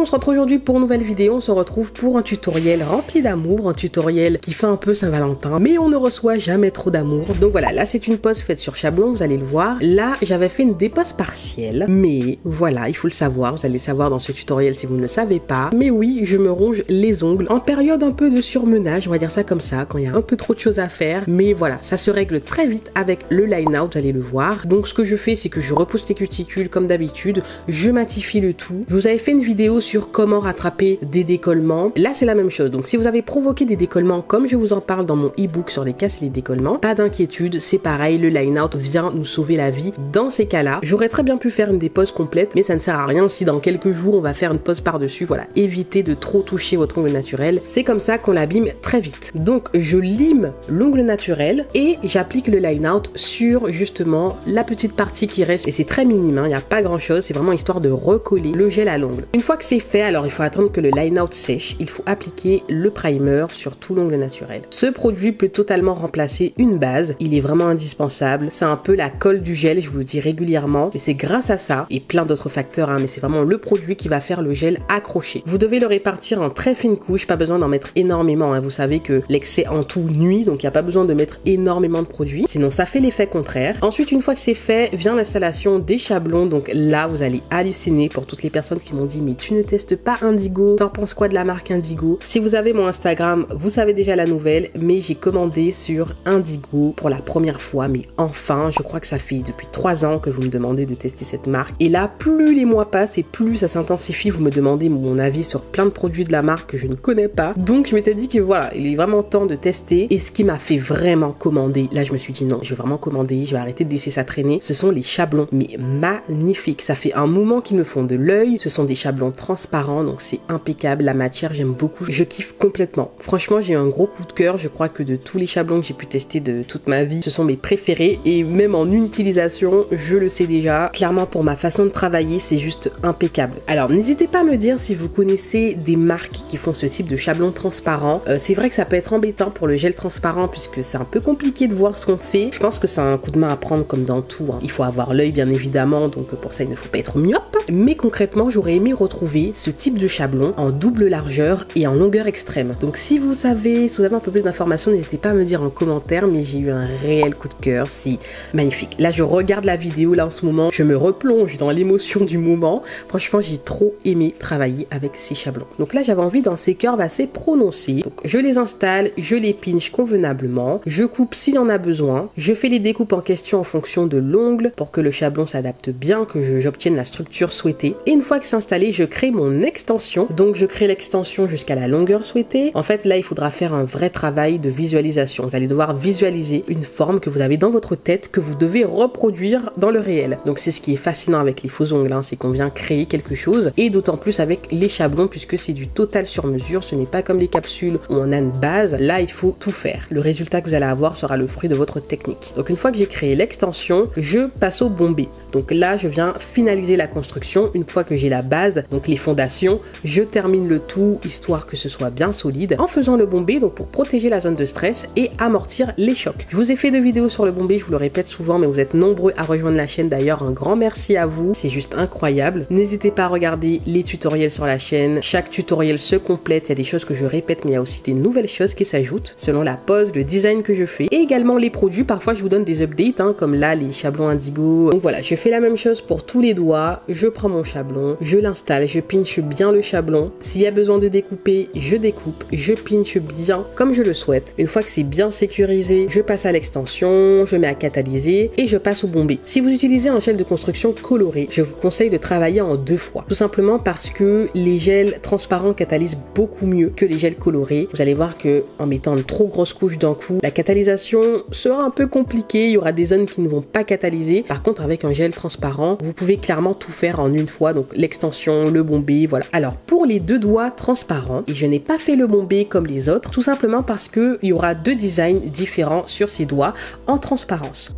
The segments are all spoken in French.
on se retrouve aujourd'hui pour une nouvelle vidéo. On se retrouve pour un tutoriel rempli d'amour, un tutoriel qui fait un peu Saint-Valentin, mais on ne reçoit jamais trop d'amour. Donc voilà, là c'est une pose faite sur Chablon, vous allez le voir. Là, j'avais fait une dépose partielle, mais voilà, il faut le savoir, vous allez le savoir dans ce tutoriel si vous ne le savez pas. Mais oui, je me ronge les ongles en période un peu de surmenage, on va dire ça comme ça, quand il y a un peu trop de choses à faire. Mais voilà, ça se règle très vite avec le line-out, vous allez le voir. Donc ce que je fais, c'est que je repousse les cuticules comme d'habitude, je matifie le tout. Je vous avais fait une vidéo sur comment rattraper des décollements. Là, c'est la même chose. Donc si vous avez provoqué des décollements comme je vous en parle dans mon e-book sur les casses et les décollements, pas d'inquiétude, c'est pareil, le line-out vient nous sauver la vie dans ces cas-là. J'aurais très bien pu faire une dépose complète, mais ça ne sert à rien si dans quelques jours on va faire une pose par-dessus. Voilà, évitez de trop toucher votre ongle naturel. C'est comme ça qu'on l'abîme très vite. Donc je lime l'ongle naturel et j'applique le line-out sur justement la petite partie qui reste. Et c'est très minime, hein, il n'y a pas grand-chose, c'est vraiment histoire de recoller le gel à l'ongle. Une fois que c'est fait, alors il faut attendre que le line-out sèche. Il faut appliquer le primer sur tout l'ongle naturel. Ce produit peut totalement remplacer une base. Il est vraiment indispensable. C'est un peu la colle du gel, je vous le dis régulièrement. Mais c'est grâce à ça et plein d'autres facteurs, hein, mais c'est vraiment le produit qui va faire le gel accroché. Vous devez le répartir en très fines couches, pas besoin d'en mettre énormément. Hein. Vous savez que l'excès en tout nuit, donc il n'y a pas besoin de mettre énormément de produit. Sinon ça fait l'effet contraire. Ensuite, une fois que c'est fait, vient l'installation des chablons. Donc là, vous allez halluciner pour toutes les personnes qui m'ont dit mais tu ne testes pas Indigo, t'en penses quoi de la marque Indigo? Si vous avez mon Instagram, vous savez déjà la nouvelle, mais j'ai commandé sur Indigo pour la première fois, mais enfin, je crois que ça fait depuis 3 ans que vous me demandez de tester cette marque. Et là, plus les mois passent et plus ça s'intensifie, vous me demandez mon avis sur plein de produits de la marque que je ne connais pas. Donc je m'étais dit que voilà, il est vraiment temps de tester. Et ce qui m'a fait vraiment commander, là je me suis dit non, je vais vraiment commander, je vais arrêter de laisser ça traîner, ce sont les chablons. Mais magnifiques, ça fait un moment qu'ils me font de l'œil, ce sont des chablons transparents, donc c'est impeccable, la matière j'aime beaucoup, je kiffe complètement. Franchement j'ai eu un gros coup de cœur, je crois que de tous les chablons que j'ai pu tester de toute ma vie, ce sont mes préférés et même en une utilisation, je le sais déjà, clairement pour ma façon de travailler c'est juste impeccable. Alors n'hésitez pas à me dire si vous connaissez des marques qui font ce type de chablons transparents. C'est vrai que ça peut être embêtant pour le gel transparent puisque c'est un peu compliqué de voir ce qu'on fait. Je pense que c'est un coup de main à prendre comme dans tout, hein. Il faut avoir l'œil bien évidemment, donc pour ça il ne faut pas être myope. Mais concrètement j'aurais aimé retrouver ce type de chablon en double largeur et en longueur extrême. Donc si vous avez un peu plus d'informations, n'hésitez pas à me dire en commentaire, mais j'ai eu un réel coup de cœur, c'est magnifique. Là je regarde la vidéo là en ce moment, je me replonge dans l'émotion du moment. Franchement j'ai trop aimé travailler avec ces chablons. Donc là j'avais envie dans ces curves assez prononcées. Donc je les installe, je les pinche convenablement, je coupe s'il y en a besoin, je fais les découpes en question en fonction de l'ongle pour que le chablon s'adapte bien, que j'obtienne la structure souhaitée. Et une fois que c'est installé, je crée mon extension. Donc je crée l'extension jusqu'à la longueur souhaitée. En fait là il faudra faire un vrai travail de visualisation. Vous allez devoir visualiser une forme que vous avez dans votre tête que vous devez reproduire dans le réel. Donc c'est ce qui est fascinant avec les faux ongles, hein, c'est qu'on vient créer quelque chose et d'autant plus avec les chablons puisque c'est du total sur mesure. Ce n'est pas comme les capsules où on a une base. Là il faut tout faire. Le résultat que vous allez avoir sera le fruit de votre technique. Donc une fois que j'ai créé l'extension, je passe au bombé. Donc là je viens finaliser la construction. Une fois que j'ai la base, donc les fondations, je termine le tout histoire que ce soit bien solide en faisant le bombé, donc pour protéger la zone de stress et amortir les chocs. Je vous ai fait 2 vidéos sur le bombé, je vous le répète souvent, mais vous êtes nombreux à rejoindre la chaîne. D'ailleurs un grand merci à vous, c'est juste incroyable. N'hésitez pas à regarder les tutoriels sur la chaîne, chaque tutoriel se complète, il y a des choses que je répète mais il y a aussi des nouvelles choses qui s'ajoutent selon la pose, le design que je fais et également les produits. Parfois je vous donne des updates, hein, comme là les chablons Indigo. Donc voilà, je fais la même chose pour tous les doigts. Je prends mon chablon, je l'installe, je pinche bien le chablon. S'il y a besoin de découper, je découpe, je pinche bien comme je le souhaite. Une fois que c'est bien sécurisé, je passe à l'extension, je mets à catalyser et je passe au bombé. Si vous utilisez un gel de construction coloré, je vous conseille de travailler en 2 fois. Tout simplement parce que les gels transparents catalysent beaucoup mieux que les gels colorés. Vous allez voir que en mettant une trop grosse couche d'un coup, la catalysation sera un peu compliquée. Il y aura des zones qui ne vont pas catalyser. Par contre, avec un gel transparent, vous pouvez clairement tout faire en une fois. Donc l'extension, le bombé, voilà. Alors pour les 2 doigts transparents, et je n'ai pas fait le bombé comme les autres, tout simplement parce que il y aura 2 designs différents sur ces doigts en transparence.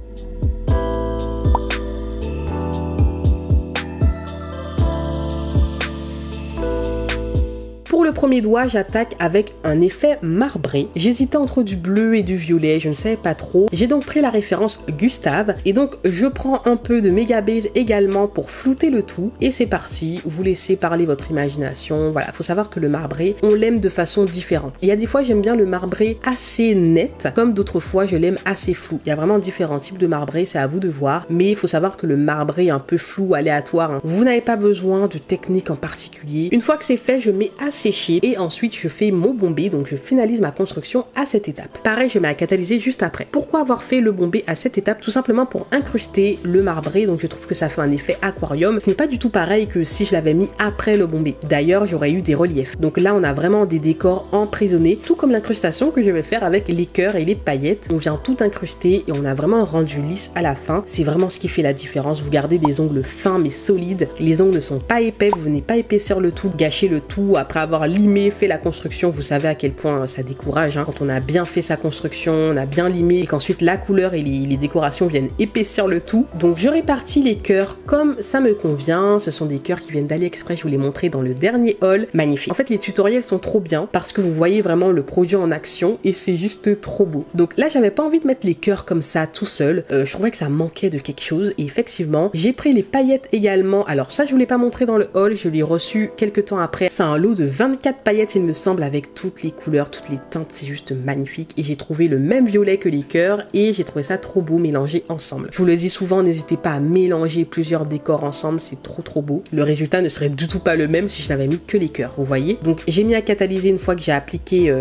Pour le le premier doigt, j'attaque avec un effet marbré. J'hésitais entre du bleu et du violet, je ne savais pas trop. J'ai donc pris la référence Gustave et donc je prends un peu de Mega Base également pour flouter le tout et c'est parti. Vous laissez parler votre imagination. Voilà, faut savoir que le marbré, on l'aime de façon différente. Il y a des fois j'aime bien le marbré assez net, comme d'autres fois je l'aime assez flou. Il y a vraiment différents types de marbré, c'est à vous de voir, mais il faut savoir que le marbré un peu flou, aléatoire, vous n'avez pas besoin de technique en particulier. Une fois que c'est fait, je mets à sécher et ensuite je fais mon bombé, donc je finalise ma construction à cette étape. Pareil, je mets à catalyser juste après. Pourquoi avoir fait le bombé à cette étape? Tout simplement pour incruster le marbré, donc je trouve que ça fait un effet aquarium. Ce n'est pas du tout pareil que si je l'avais mis après le bombé. D'ailleurs, j'aurais eu des reliefs. Donc là, on a vraiment des décors emprisonnés, tout comme l'incrustation que je vais faire avec les cœurs et les paillettes. On vient tout incruster et on a vraiment un rendu lisse à la fin. C'est vraiment ce qui fait la différence. Vous gardez des ongles fins mais solides. Les ongles ne sont pas épais, vous venez pas épaissir le tout, gâcher le tout après avoir limé, fait la construction. Vous savez à quel point ça décourage hein. Quand on a bien fait sa construction, on a bien limé et qu'ensuite la couleur et les décorations viennent épaissir le tout. Donc je répartis les cœurs comme ça me convient. Ce sont des cœurs qui viennent d'AliExpress, je vous l'ai montré dans le dernier haul. Magnifique. En fait, les tutoriels sont trop bien parce que vous voyez vraiment le produit en action et c'est juste trop beau. Donc là, j'avais pas envie de mettre les cœurs comme ça tout seul. Je trouvais que ça manquait de quelque chose et effectivement, j'ai pris les paillettes également. Alors ça, je vous l'ai pas montré dans le haul, je l'ai reçu quelques temps après. C'est un lot de 24 paillettes, il me semble, avec toutes les couleurs, toutes les teintes. C'est juste magnifique et j'ai trouvé le même violet que les cœurs et j'ai trouvé ça trop beau mélangé ensemble. Je vous le dis souvent, n'hésitez pas à mélanger plusieurs décors ensemble, c'est trop beau. Le résultat ne serait du tout pas le même si je n'avais mis que les cœurs, vous voyez. Donc j'ai mis à catalyser une fois que j'ai appliqué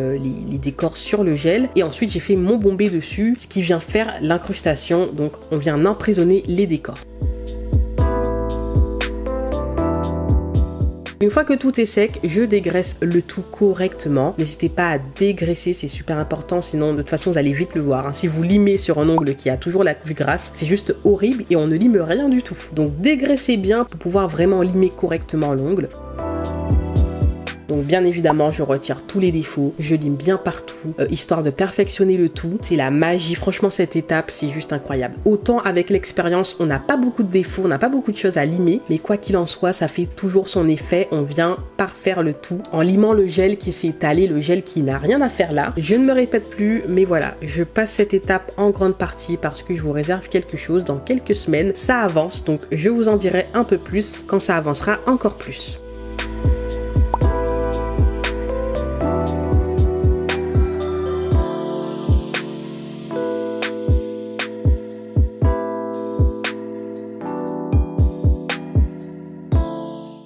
les décors sur le gel et ensuite j'ai fait mon bombé dessus, ce qui vient faire l'incrustation. Donc on vient emprisonner les décors. Une fois que tout est sec, je dégraisse le tout correctement. N'hésitez pas à dégraisser, c'est super important, sinon de toute façon vous allez vite le voir. Hein. Si vous limez sur un ongle qui a toujours la vue grasse, c'est juste horrible et on ne lime rien du tout. Donc dégraissez bien pour pouvoir vraiment limer correctement l'ongle. Donc bien évidemment, je retire tous les défauts, je lime bien partout, histoire de perfectionner le tout. C'est la magie, franchement cette étape, c'est juste incroyable. Autant avec l'expérience, on n'a pas beaucoup de défauts, on n'a pas beaucoup de choses à limer, mais quoi qu'il en soit, ça fait toujours son effet, on vient parfaire le tout en limant le gel qui s'est étalé, le gel qui n'a rien à faire là. Je ne me répète plus, mais voilà, je passe cette étape en grande partie parce que je vous réserve quelque chose dans quelques semaines. Ça avance, donc je vous en dirai un peu plus quand ça avancera encore plus.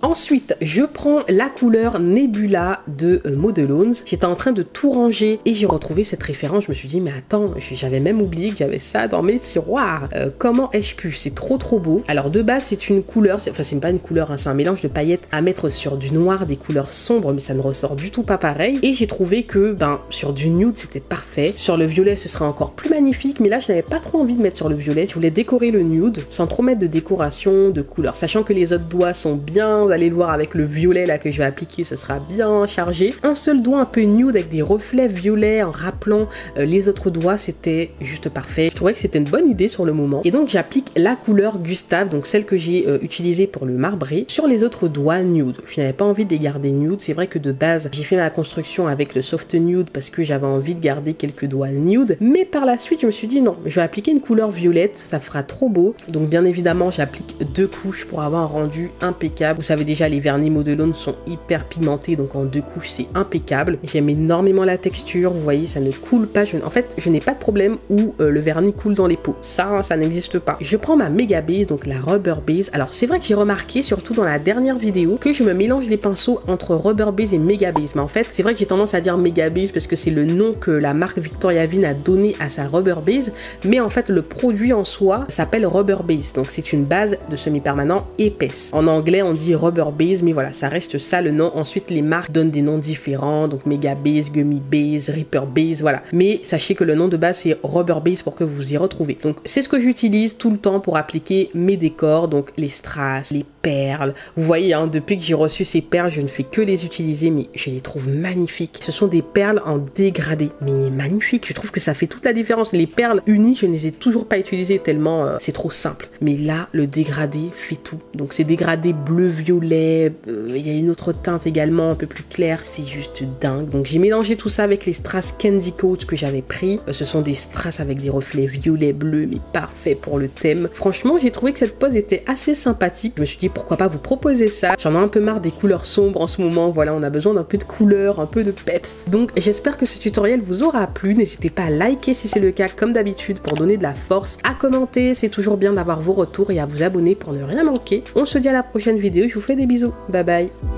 Ensuite, je prends la couleur Nebula de Modelones. J'étais en train de tout ranger et j'ai retrouvé cette référence. Je me suis dit, mais attends, j'avais même oublié que j'avais ça dans mes tiroirs. Comment ai-je pu? C'est trop beau. Alors de base, c'est une couleur, enfin c'est pas une couleur, hein, c'est un mélange de paillettes à mettre sur du noir, des couleurs sombres, mais ça ne ressort du tout pas pareil. Et j'ai trouvé que sur du nude, c'était parfait. Sur le violet, ce serait encore plus magnifique, mais là, je n'avais pas trop envie de mettre sur le violet. Je voulais décorer le nude sans trop mettre de décoration, de couleurs. Sachant que les autres doigts sont bien, vous allez le voir avec le violet là que je vais appliquer, ce sera bien chargé. Un seul doigt un peu nude avec des reflets violets en rappelant les autres doigts, c'était juste parfait. Je trouvais que c'était une bonne idée sur le moment. Et donc j'applique la couleur Gustave, donc celle que j'ai utilisée pour le marbré, sur les autres doigts nude. Je n'avais pas envie de les garder nude. C'est vrai que de base, j'ai fait ma construction avec le soft nude parce que j'avais envie de garder quelques doigts nude. Mais par la suite, je me suis dit non, je vais appliquer une couleur violette, ça fera trop beau. Donc bien évidemment, j'applique 2 couches pour avoir un rendu impeccable. Vous savez déjà, les vernis Modelones sont hyper pigmentés, donc en 2 couches c'est impeccable. J'aime énormément la texture, vous voyez, ça ne coule pas. En fait, je n'ai pas de problème où le vernis coule dans les pots. Ça n'existe pas. Je prends ma Mega Base, donc la Rubber Base. Alors c'est vrai que j'ai remarqué, surtout dans la dernière vidéo, que je me mélange les pinceaux entre Rubber Base et Mega Base. Mais en fait, c'est vrai que j'ai tendance à dire Mega Base parce que c'est le nom que la marque Victoria Vin a donné à sa Rubber Base. Mais en fait, le produit en soi s'appelle Rubber Base. Donc c'est une base de semi-permanent épaisse. En anglais, on dit Rubber Base, mais voilà, ça reste ça le nom. Ensuite, les marques donnent des noms différents, donc Mega Base, Gummy Base, Ripper Base, voilà. Mais sachez que le nom de base, c'est Rubber Base pour que vous vous y retrouvez. Donc, c'est ce que j'utilise tout le temps pour appliquer mes décors, donc les strass, les perles. Vous voyez, hein, depuis que j'ai reçu ces perles, je ne fais que les utiliser, mais je les trouve magnifiques. Ce sont des perles en dégradé, mais magnifiques. Je trouve que ça fait toute la différence. Les perles unies, je ne les ai toujours pas utilisées tellement c'est trop simple. Mais là, le dégradé fait tout. Donc, c'est dégradé bleu-violet violet, il y a une autre teinte également un peu plus claire, c'est juste dingue. Donc j'ai mélangé tout ça avec les strass Candy Coat que j'avais pris. Ce sont des strass avec des reflets violet bleu, mais parfait pour le thème. Franchement, j'ai trouvé que cette pose était assez sympathique. Je me suis dit pourquoi pas vous proposer ça. J'en ai un peu marre des couleurs sombres en ce moment. Voilà, on a besoin d'un peu de couleur, un peu de peps. Donc j'espère que ce tutoriel vous aura plu. N'hésitez pas à liker si c'est le cas comme d'habitude pour donner de la force, à commenter, c'est toujours bien d'avoir vos retours et à vous abonner pour ne rien manquer. On se dit à la prochaine vidéo, je vous fais des bisous. Bye bye.